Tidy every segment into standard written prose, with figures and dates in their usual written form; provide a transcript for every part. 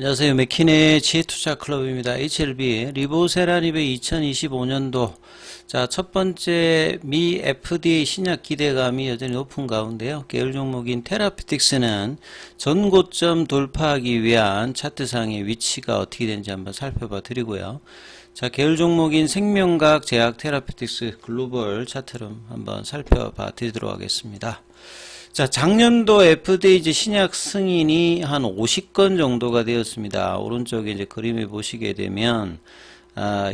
안녕하세요. 맥킨의 지혜투자클럽입니다. HLB 리보세라닙의 2025년도 첫 번째 미 FDA 신약 기대감이 여전히 높은 가운데요. 계열 종목인 테라피틱스는 전고점 돌파하기 위한 차트상의 위치가 어떻게 되는지 한번 살펴봐 드리고요. 계열 종목인 생명과학 제약 테라피틱스 글로벌 차트를 한번 살펴봐 드리도록 하겠습니다. 작년도 FDA 이제 신약 승인이 한 50건 정도가 되었습니다. 오른쪽에 이제 그림을 보시게 되면,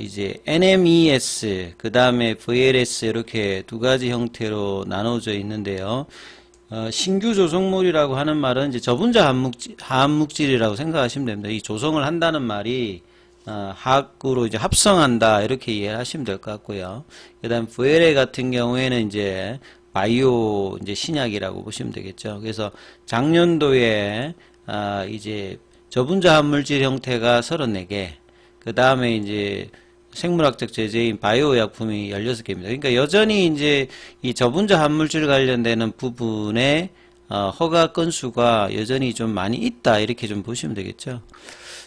이제 NMES, 그 다음에 VLS 이렇게 두 가지 형태로 나눠져 있는데요. 신규 조성물이라고 하는 말은 이제 저분자 화합물질이라고 생각하시면 됩니다. 이 조성을 한다는 말이, 화학으로 이제 합성한다, 이렇게 이해하시면 될 것 같고요. 그 다음 VLA 같은 경우에는 이제 바이오 이제 신약이라고 보시면 되겠죠. 그래서 작년도에 이제 저분자 합물질 형태가 34개, 그 다음에 이제 생물학적 제재인 바이오 약품이 16개입니다. 그러니까 여전히 이제 이 저분자 합물질 관련되는 부분에 허가 건수가 여전히 좀 많이 있다, 이렇게 좀 보시면 되겠죠.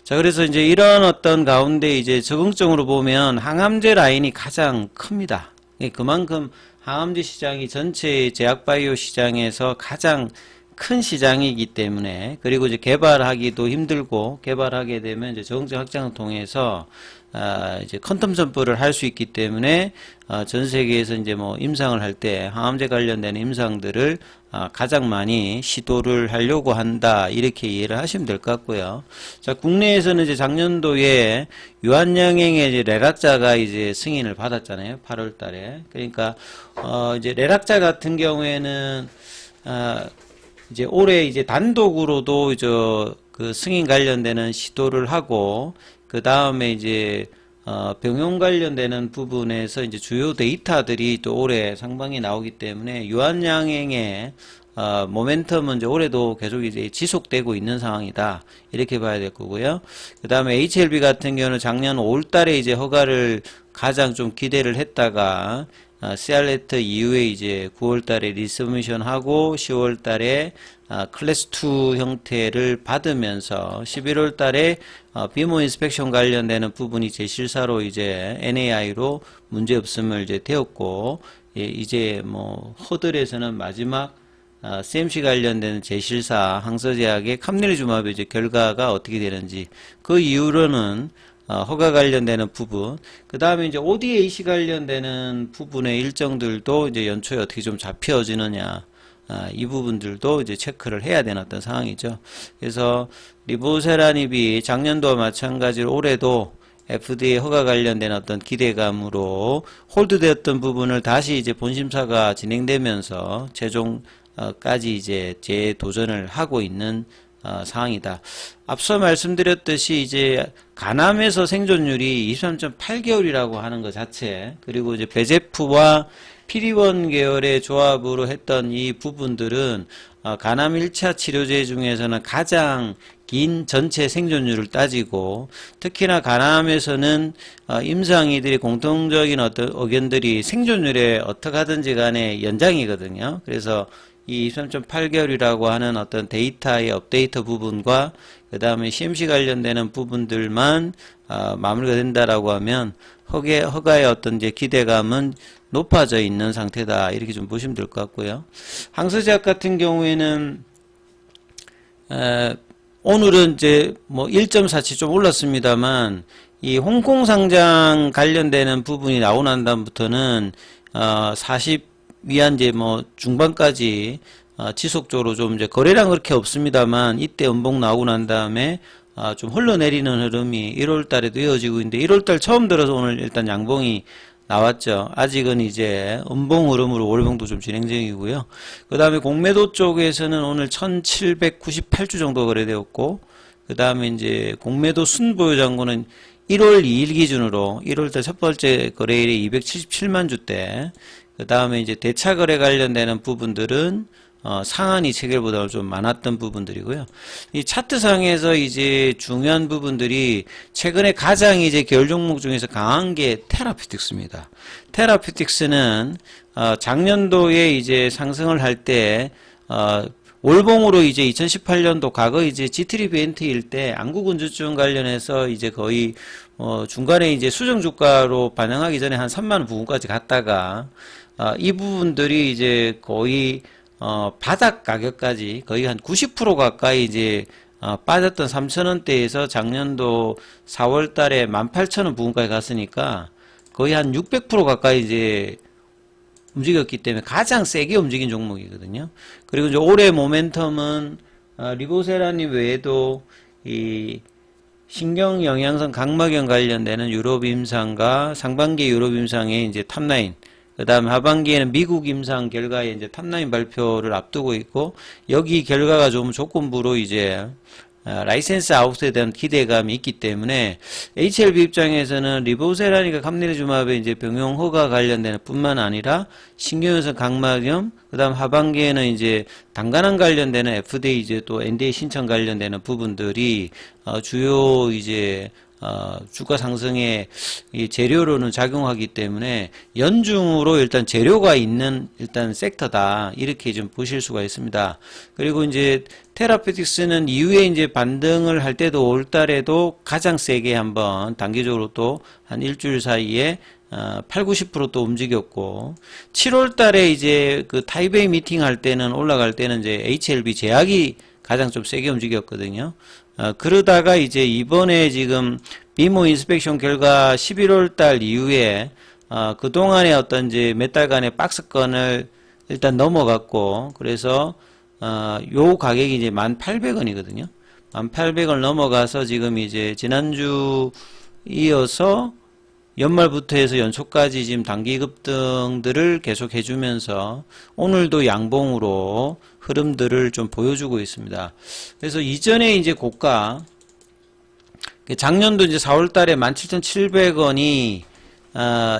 그래서 이제 이런 어떤 가운데 이제 적응적으로 보면 항암제 라인이 가장 큽니다. 그만큼 항암제 시장이 전체 제약바이오 시장에서 가장 큰 시장이기 때문에, 그리고 이제 개발하기도 힘들고, 개발하게 되면 이제 적응적 확장을 통해서 이제 퀀텀 점프를 할 수 있기 때문에 전 세계에서 이제 뭐 임상을 할 때 항암제 관련된 임상들을 가장 많이 시도를 하려고 한다, 이렇게 이해를 하시면 될 것 같고요. 국내에서는 이제 작년도에 유한양행의 이제 레락자가 이제 승인을 받았잖아요. 8월 달에. 그러니까 이제 레락자 같은 경우에는 이제 올해 이제 단독으로도 그 승인 관련되는 시도를 하고, 그 다음에 이제 병용 관련되는 부분에서 이제 주요 데이터들이 또 올해 상반기 나오기 때문에 유한양행의 모멘텀은 이제 올해도 계속 이제 지속되고 있는 상황이다, 이렇게 봐야 될 거고요. 그 다음에 HLB 같은 경우는 작년 5월달에 이제 허가를 가장 좀 기대를 했다가 CR레터 이후에 이제 9월달에 리서미션 하고 10월달에 클래스 2 형태를 받으면서 11월달에 비모 인스펙션 관련되는 부분이 제실사로 이제 NAI로 문제 없음을 이제 되었고, 이제 뭐 허들에서는 마지막 CMC 관련된 제실사 항서제약의 캄릴리주마브 이제 결과가 어떻게 되는지, 그 이후로는 허가 관련되는 부분, 그 다음에 이제 ODAC 관련되는 부분의 일정들도 이제 연초에 어떻게 좀 잡혀지느냐, 이 부분들도 이제 체크를 해야 되는 어떤 상황이죠. 그래서 리보세라닙이 작년도와 마찬가지로 올해도 FDA 허가 관련된 어떤 기대감으로 홀드되었던 부분을 다시 이제 본심사가 진행되면서 최종까지 이제 재도전을 하고 있는 상황이다. 앞서 말씀드렸듯이 이제 간암에서 생존율이 23.8개월이라고 하는 것 자체, 그리고 이제 베제프와 PD-1 계열의 조합으로 했던 이 부분들은 간암 1차 치료제 중에서는 가장 긴 전체 생존율을 따지고, 특히나 간암에서는 임상의들의 공통적인 어떤 의견들이 생존율에 어떻게 하든지 간에 연장이거든요. 그래서 이 23.8개월이라고 하는 어떤 데이터의 업데이트 부분과 그 다음에 CMC 관련되는 부분들만 마무리가 된다라고 하면 허가의 어떤 이제 기대감은 높아져 있는 상태다, 이렇게 좀 보시면 될 것 같고요. 항서제약 같은 경우에는 오늘은 이제 뭐 1.47 좀 올랐습니다만, 이 홍콩 상장 관련되는 부분이 나오고 난 다음부터는 40 위안제 뭐 중반까지 지속적으로 좀 이제 거래량 그렇게 없습니다만, 이때 음봉 나오고 난 다음에 좀 흘러내리는 흐름이 1월 달에도 이어지고 있는데, 1월 달 처음 들어서 오늘 일단 양봉이 나왔죠. 아직은 이제 음봉 흐름으로 월봉도 좀 진행 중이고요. 그 다음에 공매도 쪽에서는 오늘 1798주 정도 거래되었고, 그 다음에 이제 공매도 순보유 잔고는 1월 2일 기준으로 1월달 첫 번째 거래일이 277만 주대, 그 다음에 이제 대차 거래 관련되는 부분들은 상한이 체결보다 좀 많았던 부분들이고요. 이 차트상에서 이제 중요한 부분들이 최근에 가장 이제 계열 종목 중에서 강한 게 테라피틱스입니다. 테라피틱스는 작년도에 이제 상승을 할 때 월봉으로 이제 2018년도 과거 이제 G320일 때 안구근주증 관련해서 이제 거의 중간에 이제 수정 주가로 반영하기 전에 한 3만 원 부근까지 갔다가 이 부분들이 이제 거의 바닥 가격까지 거의 한 90% 가까이 이제 빠졌던 3,000원대에서 작년도 4월 달에 18,000원 부근까지 갔으니까 거의 한 600% 가까이 이제 움직였기 때문에 가장 세게 움직인 종목이거든요. 그리고 이제 올해 모멘텀은 리보세라님 외에도 이 신경영양성 각막염 관련되는 유럽 임상과 상반기 유럽 임상의 이제 탑라인, 그 다음 하반기에는 미국 임상 결과에 이제 탑라인 발표를 앞두고 있고, 여기 결과가 좀 조건부로 이제 라이센스 아웃에 대한 기대감이 있기 때문에 HLB 입장에서는 리보세라니까 감리네주맙의 이제 병용 허가 관련되는 뿐만 아니라 신경영양 각막염, 그다음 하반기에는 이제 단간암 관련되는 FDA 이제 또 NDA 신청 관련되는 부분들이 주요 이제 주가 상승의 이 재료로는 작용하기 때문에 연중으로 일단 재료가 있는 일단 섹터다, 이렇게 좀 보실 수가 있습니다. 그리고 이제 테라피틱스는 이후에 이제 반등을 할 때도 올 달에도 가장 세게 한번 단기적으로 또 한 일주일 사이에 8, 90% 또 움직였고, 7월 달에 이제 그 타이베이 미팅 할 때는 올라갈 때는 이제 HLB 제약이 가장 좀 세게 움직였거든요. 그러다가 이제 이번에 지금 비모 인스펙션 결과 11월 달 이후에 그동안의 어떤 이제 몇 달간의 박스권을 일단 넘어갔고, 그래서 요 가격이 이제 1,800원이거든요. 1,800원 넘어가서 지금 이제 지난주 이어서 연말부터 해서 연초까지 지금 단기 급등들을 계속 해주면서 오늘도 양봉으로 흐름들을 좀 보여주고 있습니다. 그래서 이전에 이제 고가, 작년도 이제 4월 달에 17,700원이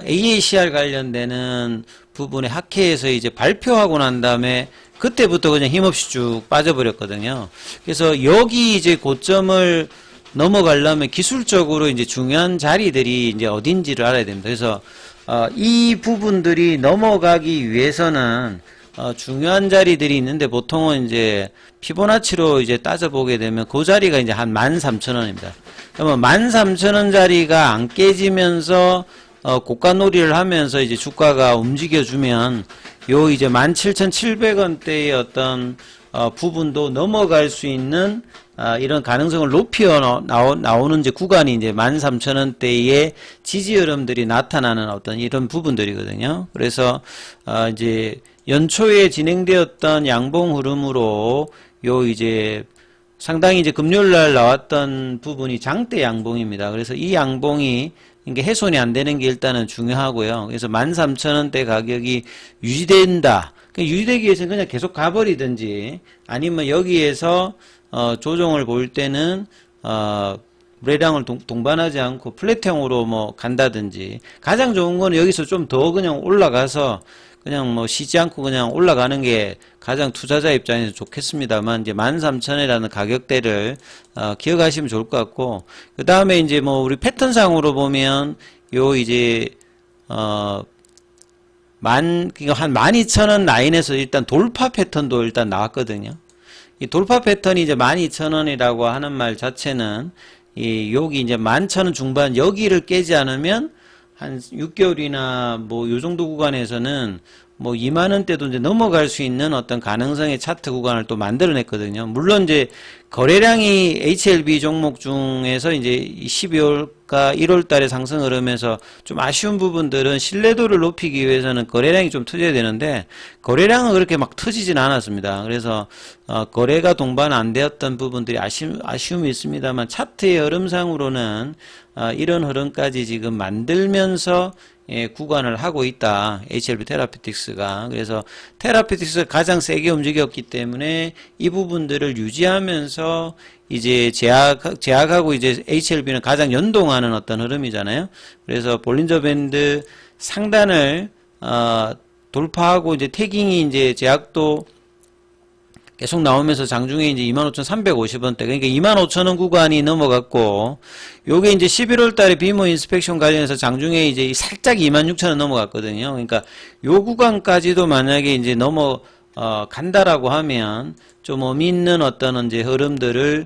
AACR 관련되는 부분에 학회에서 이제 발표하고 난 다음에 그때부터 그냥 힘없이 쭉 빠져버렸거든요. 그래서 여기 이제 고점을 넘어가려면 기술적으로 이제 중요한 자리들이 이제 어딘지를 알아야 됩니다. 그래서 이 부분들이 넘어가기 위해서는 중요한 자리들이 있는데, 보통은 이제 피보나치로 이제 따져보게 되면 그 자리가 이제 한 13,000원입니다. 그러면 13,000원 자리가 안 깨지면서 고가놀이를 하면서 이제 주가가 움직여주면 요 이제 17,700원대의 어떤 부분도 넘어갈 수 있는 이런 가능성을 높여 나오는 이제 구간이 이제 13,000원대의 지지 흐름들이 나타나는 어떤 이런 부분들이거든요. 그래서 이제 연초에 진행되었던 양봉 흐름으로 요 이제 상당히 이제 금요일 날 나왔던 부분이 장대 양봉입니다. 그래서 이 양봉이 이게 훼손이 안 되는 게 일단은 중요하고요. 그래서 13,000원대 가격이 유지된다. 유지되기 위해서는 그냥 계속 가버리든지, 아니면 여기에서 조정을 볼 때는 물량을 동반하지 않고 플랫형으로 뭐 간다든지, 가장 좋은 거는 여기서 좀 더 그냥 올라가서 그냥 뭐 쉬지 않고 그냥 올라가는 게 가장 투자자 입장에서 좋겠습니다만, 이제 13,000원이라는 가격대를 기억하시면 좋을 것 같고, 그 다음에 이제 뭐 우리 패턴상으로 보면 요 이제 한 12,000원 라인에서 일단 돌파 패턴도 일단 나왔거든요. 이 돌파 패턴이 이제 12,000원이라고 하는 말 자체는 여기 이제 11,000원 중반 여기를 깨지 않으면 한 6개월이나 뭐 요 정도 구간에서는 뭐 2만원대도 이제 넘어갈 수 있는 어떤 가능성의 차트 구간을 또 만들어냈거든요. 물론 이제 거래량이 HLB 종목 중에서 이제 12월과 1월 달에 상승 흐르면서 좀 아쉬운 부분들은 신뢰도를 높이기 위해서는 거래량이 좀 터져야 되는데, 거래량은 그렇게 막 터지진 않았습니다. 그래서 거래가 동반 안 되었던 부분들이 아쉬움이 있습니다만, 차트의 흐름상으로는 이런 흐름까지 지금 만들면서 구간을 하고 있다, HLB 테라피틱스가. 그래서 테라피틱스가 가장 세게 움직였기 때문에 이 부분들을 유지하면서 이제 제약하고 이제 HLB는 가장 연동하는 어떤 흐름이잖아요. 그래서 볼린저 밴드 상단을 돌파하고 이제 태깅이 이제 제약도 계속 나오면서 장중에 이제 25,350원대, 그러니까 25,000원 구간이 넘어갔고, 요게 이제 11월 달에 비모 인스펙션 관련해서 장중에 이제 살짝 26,000원 넘어갔거든요. 그러니까 요 구간까지도 만약에 이제 간다라고 하면 좀 의미 있는 어떤 이제 흐름들을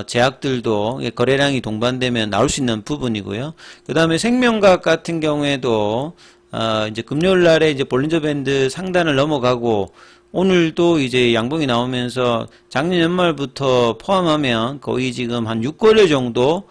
제약들도 거래량이 동반되면 나올 수 있는 부분이고요. 그 다음에 생명과학 같은 경우에도 이제 금요일 날에 이제 볼린저 밴드 상단을 넘어가고 오늘도 이제 양봉이 나오면서 작년 연말부터 포함하면 거의 지금 한 6거래 정도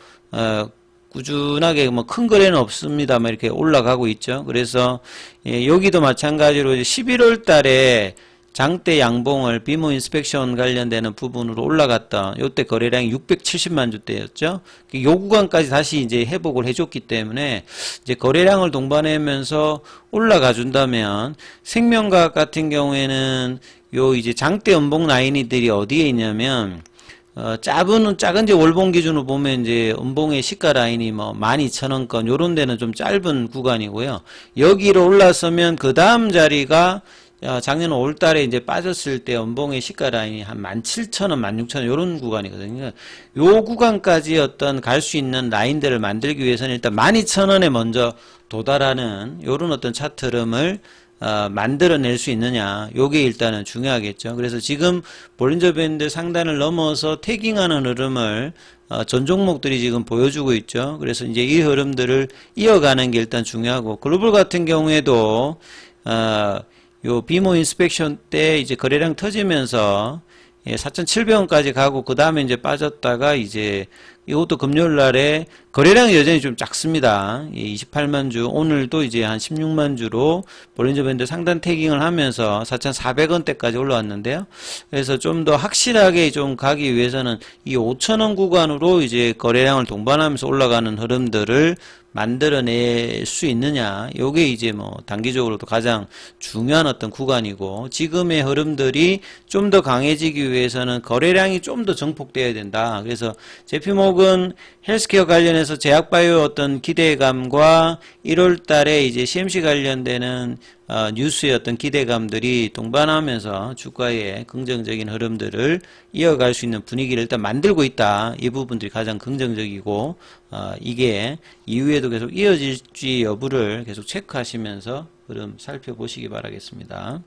꾸준하게 뭐 큰 거래는 없습니다만 이렇게 올라가고 있죠. 그래서 여기도 마찬가지로 11월 달에 장대 양봉을 비모 인스펙션 관련되는 부분으로 올라갔던 요때 거래량이 670만 주대였죠. 요 구간까지 다시 이제 회복을 해줬기 때문에 이제 거래량을 동반하면서 올라가 준다면 생명과학 같은 경우에는 요 이제 장대 연봉 라인이들이 어디에 있냐면 작은 이제 월봉 기준으로 보면 이제 음봉의 시가 라인이 뭐 12,000원권 요런 데는 좀 짧은 구간이고요. 여기로 올라서면 그 다음 자리가 작년 5월 달에 이제 빠졌을 때 연봉의 시가 라인이 한 17,000원, 16,000원 요런 구간이거든요. 요 구간까지 어떤 갈 수 있는 라인들을 만들기 위해서는 일단 12,000원에 먼저 도달하는 요런 어떤 차트 흐름을 만들어낼 수 있느냐 요게 일단은 중요하겠죠. 그래서 지금 볼린저 밴드 상단을 넘어서 태깅하는 흐름을 전 종목들이 지금 보여주고 있죠. 그래서 이제 이 흐름들을 이어가는 게 일단 중요하고 글로벌 같은 경우에도 요 비모 인스펙션 때 이제 거래량 터지면서 4,700원까지 가고 그 다음에 이제 빠졌다가 이제 이것도 금요일 날에 거래량이 여전히 좀 작습니다. 28만 주 오늘도 이제 한 16만 주로 볼린저 밴드 상단 태깅을 하면서 4,400원대까지 올라왔는데요. 그래서 좀 더 확실하게 좀 가기 위해서는 이 5,000원 구간으로 이제 거래량을 동반하면서 올라가는 흐름들을 만들어낼 수 있느냐 요게 이제 뭐 단기적으로도 가장 중요한 어떤 구간이고 지금의 흐름들이 좀 더 강해지기 위해서는 거래량이 좀 더 증폭돼야 된다. 그래서 제피모건 헬스케어 관련해서 제약바이오 어떤 기대감과 1월 달에 이제 CMC 관련되는 뉴스의 어떤 기대감들이 동반하면서 주가의 긍정적인 흐름들을 이어갈 수 있는 분위기를 일단 만들고 있다. 이 부분들이 가장 긍정적이고 이게 이후에도 계속 이어질지 여부를 계속 체크하시면서 흐름 살펴보시기 바라겠습니다.